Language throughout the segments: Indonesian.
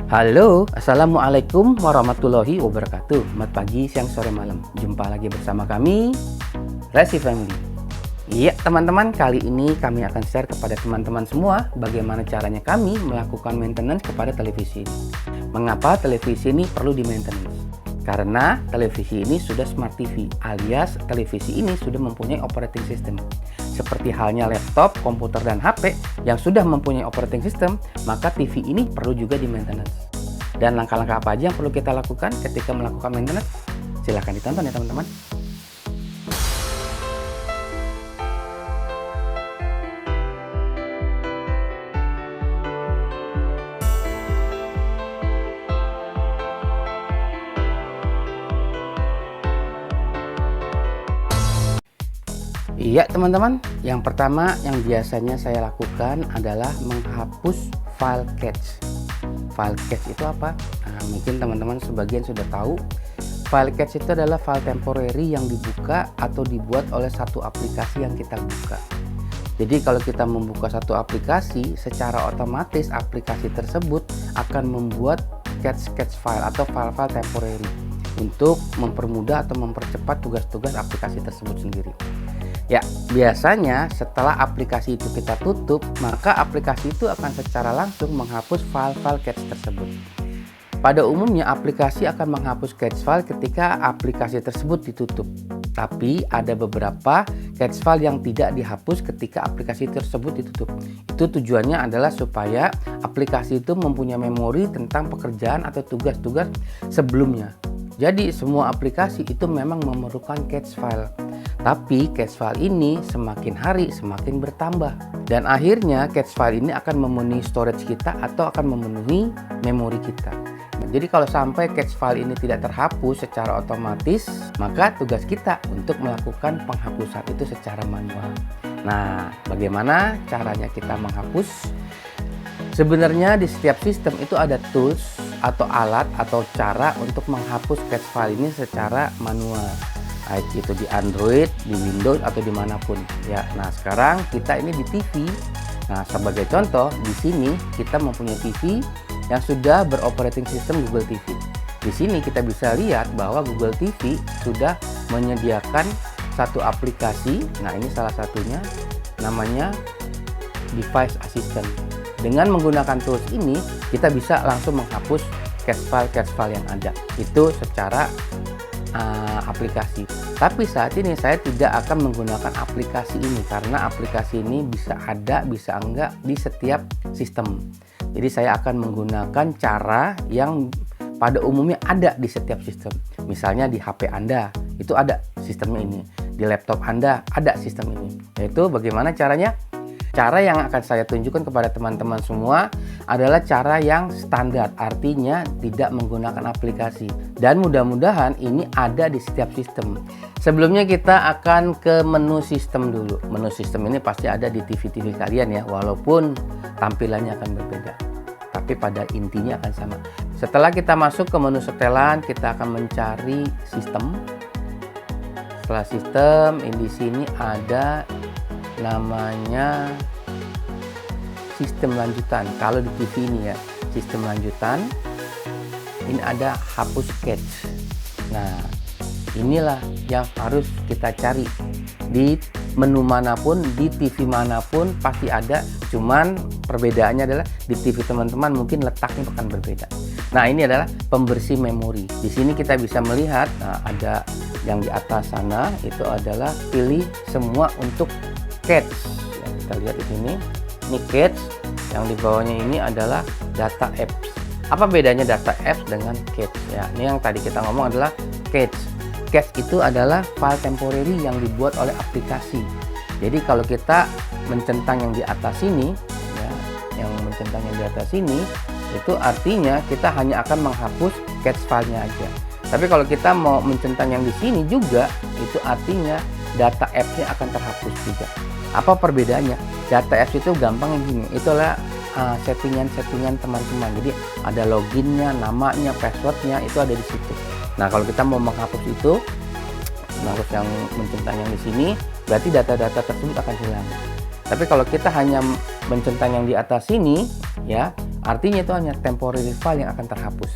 Halo, Assalamualaikum warahmatullahi wabarakatuh. Selamat pagi, siang, sore, malam. Jumpa lagi bersama kami, Resi Family. Iya teman-teman, kali ini kami akan share kepada teman-teman semua bagaimana caranya kami melakukan maintenance kepada televisi ini. Mengapa televisi ini perlu di maintenance? Karena televisi ini sudah Smart TV, alias televisi ini sudah mempunyai operating system. Seperti halnya laptop, komputer, dan HP yang sudah mempunyai operating system, maka TV ini perlu juga di maintenance. Dan langkah-langkah apa aja yang perlu kita lakukan ketika melakukan maintenance? Silahkan ditonton ya teman-teman. Iya teman-teman, yang pertama yang biasanya saya lakukan adalah menghapus file cache. File cache itu apa? Nah, mungkin teman-teman sebagian sudah tahu. File cache itu adalah file temporary yang dibuka atau dibuat oleh satu aplikasi yang kita buka. Jadi kalau kita membuka satu aplikasi, secara otomatis aplikasi tersebut akan membuat cache file atau file-file temporary untuk mempermudah atau mempercepat tugas-tugas aplikasi tersebut sendiri. Ya, biasanya setelah aplikasi itu kita tutup, maka aplikasi itu akan secara langsung menghapus file-file cache tersebut. Pada umumnya aplikasi akan menghapus cache file ketika aplikasi tersebut ditutup. Tapi ada beberapa cache file yang tidak dihapus ketika aplikasi tersebut ditutup. Itu tujuannya adalah supaya aplikasi itu mempunyai memori tentang pekerjaan atau tugas-tugas sebelumnya. Jadi semua aplikasi itu memang memerlukan cache file. Tapi cache file ini semakin hari semakin bertambah. Dan akhirnya cache file ini akan memenuhi storage kita atau akan memenuhi memori kita. Jadi kalau sampai cache file ini tidak terhapus secara otomatis, maka tugas kita untuk melakukan penghapusan itu secara manual. Nah, bagaimana caranya kita menghapus? Sebenarnya di setiap sistem itu ada tools atau alat atau cara untuk menghapus cache file ini secara manual. Baik itu di Android, di Windows atau dimanapun ya. Nah sekarang kita ini di TV. Nah sebagai contoh di sini kita mempunyai TV yang sudah beroperating system Google TV. Di sini kita bisa lihat bahwa Google TV sudah menyediakan satu aplikasi. Nah ini salah satunya namanya Device Assistant. Dengan menggunakan tools ini kita bisa langsung menghapus cache file yang ada. Itu secara aplikasi. Tapi saat ini saya tidak akan menggunakan aplikasi ini karena aplikasi ini bisa ada bisa enggak di setiap sistem. Jadi saya akan menggunakan cara yang pada umumnya ada di setiap sistem. Misalnya di HP Anda itu ada sistemnya ini, di laptop Anda ada sistem ini. Yaitu bagaimana caranya? Cara yang akan saya tunjukkan kepada teman-teman semua adalah cara yang standar, artinya tidak menggunakan aplikasi. Dan mudah-mudahan ini ada di setiap sistem. Sebelumnya kita akan ke menu sistem dulu. Menu sistem ini pasti ada di TV-TV kalian ya, walaupun tampilannya akan berbeda. Tapi pada intinya akan sama. Setelah kita masuk ke menu setelan, kita akan mencari sistem. Setelah sistem, di sini ada namanya sistem lanjutan. Kalau di TV ini ya sistem lanjutan, ini ada hapus cache. Nah inilah yang harus kita cari di menu manapun, di TV manapun pasti ada. Cuman perbedaannya adalah di TV teman-teman mungkin letaknya akan berbeda. Nah ini adalah pembersih memori. Di sini kita bisa melihat, nah, ada yang di atas sana itu adalah pilih semua untuk cache. Ya, kita lihat di sini, ini cache. Yang di bawahnya ini adalah data apps. Apa bedanya data apps dengan cache? Ya, ini yang tadi kita ngomong adalah cache. Cache itu adalah file temporary yang dibuat oleh aplikasi. Jadi kalau kita mencentang yang di atas ini, ya, yang mencentang yang di atas ini, itu artinya kita hanya akan menghapus cache filenya aja. Tapi kalau kita mau mencentang yang di sini juga, itu artinya data apps-nya akan terhapus juga. Apa perbedaannya? Data apps itu gampang yang gini, itulah settingan-settingan teman-teman. Jadi ada loginnya, namanya, passwordnya itu ada di situ. Nah kalau kita mau menghapus itu, menghapus yang mencentang yang di sini, berarti data-data tersebut akan hilang. Tapi kalau kita hanya mencentang yang di atas sini, ya Artinya itu hanya temporary file yang akan terhapus.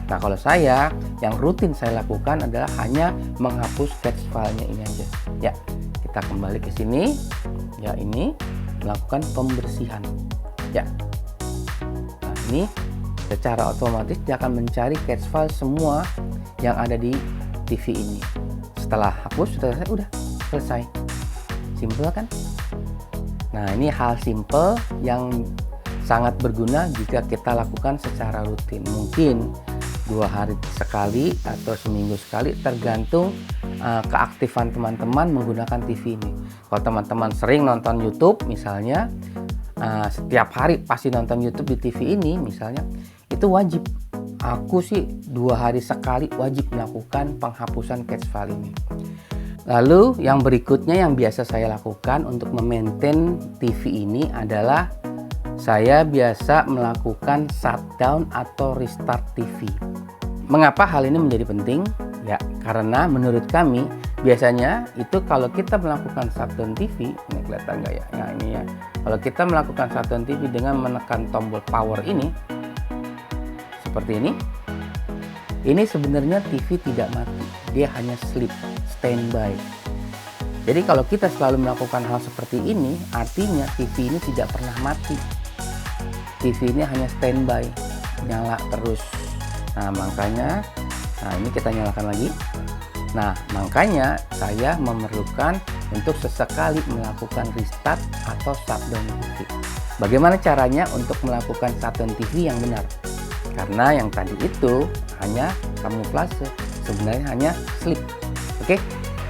Nah, kalau saya, yang rutin saya lakukan adalah hanya menghapus cache filenya ini aja. Ya, kita kembali ke sini. Ya, ini melakukan pembersihan. Ya. Nah, ini secara otomatis dia akan mencari cache file semua yang ada di TV ini. Setelah hapus, sudah selesai. Simple kan? Nah, ini hal simple yang sangat berguna jika kita lakukan secara rutin. Mungkin 2 hari sekali atau seminggu sekali, tergantung keaktifan teman-teman menggunakan TV ini. Kalau teman-teman sering nonton YouTube misalnya, setiap hari pasti nonton YouTube di TV ini misalnya, itu wajib. Aku sih 2 hari sekali wajib melakukan penghapusan cache file ini. Lalu yang berikutnya yang biasa saya lakukan untuk memaintain TV ini adalah saya biasa melakukan shutdown atau restart TV. Mengapa hal ini menjadi penting? Ya, karena menurut kami biasanya itu kalau kita melakukan shutdown TV, ini kelihatan nggak ya? Nah, ini ya. Kalau kita melakukan shutdown TV dengan menekan tombol power ini, seperti ini sebenarnya TV tidak mati, dia hanya sleep, standby. Jadi kalau kita selalu melakukan hal seperti ini, artinya TV ini tidak pernah mati. TV ini hanya standby, nyala terus. Nah, makanya, ini kita nyalakan lagi. Nah, makanya saya memerlukan untuk sesekali melakukan restart atau shutdown TV. Bagaimana caranya untuk melakukan shutdown TV yang benar? Karena yang tadi itu hanya kamuflase, sebenarnya hanya sleep. Oke,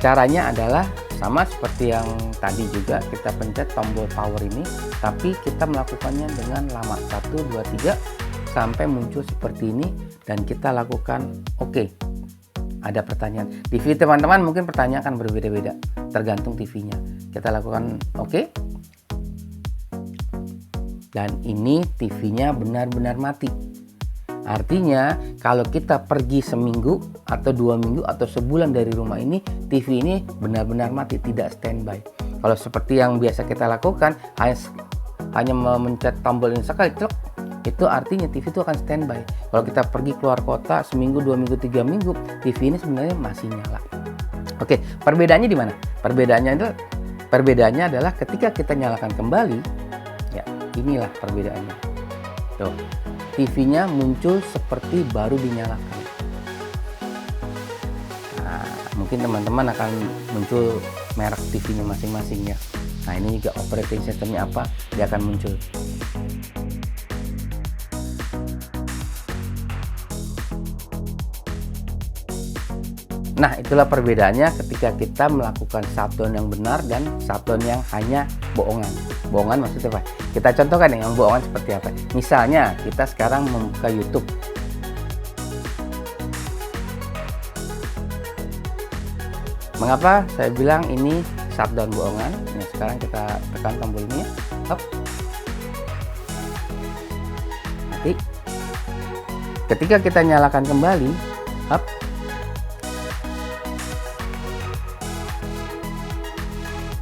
caranya adalah sama seperti yang tadi juga, kita pencet tombol power ini, tapi kita melakukannya dengan lama 1, 2, 3 sampai muncul seperti ini dan kita lakukan oke. Ada pertanyaan TV, teman-teman mungkin pertanyaan akan berbeda-beda tergantung TV-nya. Kita lakukan oke. Dan ini TV-nya benar-benar mati. Artinya kalau kita pergi seminggu atau 2 minggu atau sebulan dari rumah ini, TV ini benar-benar mati, tidak standby. Kalau seperti yang biasa kita lakukan, hanya memencet tombol ini sekali, itu artinya TV itu akan standby. Kalau kita pergi keluar kota seminggu, 2 minggu, 3 minggu, TV ini sebenarnya masih nyala. Oke, perbedaannya di mana? Perbedaannya adalah ketika kita nyalakan kembali, ya inilah perbedaannya. Tuh. TV-nya muncul seperti baru dinyalakan. Nah, mungkin teman-teman akan muncul merek TV-nya masing-masing ya. Nah, ini juga operating systemnya apa, dia akan muncul. Nah, itulah perbedaannya ketika kita melakukan shutdown yang benar dan shutdown yang hanya bohongan. Bohongan maksudnya apa? Kita contohkan yang bohongan seperti apa. Misalnya, kita sekarang membuka YouTube. Mengapa saya bilang ini shutdown bohongan? Nah, sekarang kita tekan tombol ini ya. Hop. Nanti ketika kita nyalakan kembali, hop.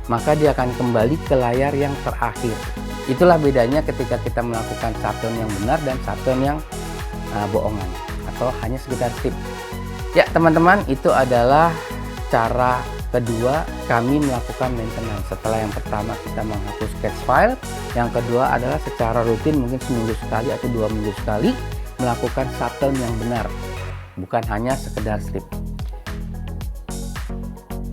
Maka dia akan kembali ke layar yang terakhir. Itulah bedanya ketika kita melakukan shutdown yang benar dan shutdown yang bohongan atau hanya sekedar tip. Ya teman-teman, itu adalah cara kedua kami melakukan maintenance. Setelah yang pertama kita menghapus cache file, yang kedua adalah secara rutin mungkin seminggu sekali atau 2 minggu sekali melakukan shutdown yang benar, bukan hanya sekedar strip.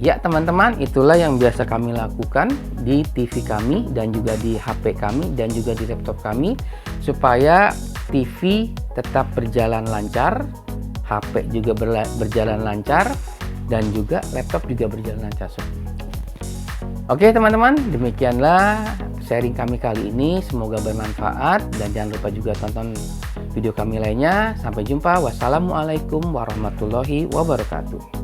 Ya teman-teman, itulah yang biasa kami lakukan di TV kami dan juga di HP kami dan juga di laptop kami supaya TV tetap berjalan lancar, HP juga berjalan lancar, dan juga laptop juga berjalan lancar. Oke teman-teman, demikianlah sharing kami kali ini, semoga bermanfaat dan jangan lupa juga tonton video kami lainnya. Sampai jumpa, wassalamualaikum warahmatullahi wabarakatuh.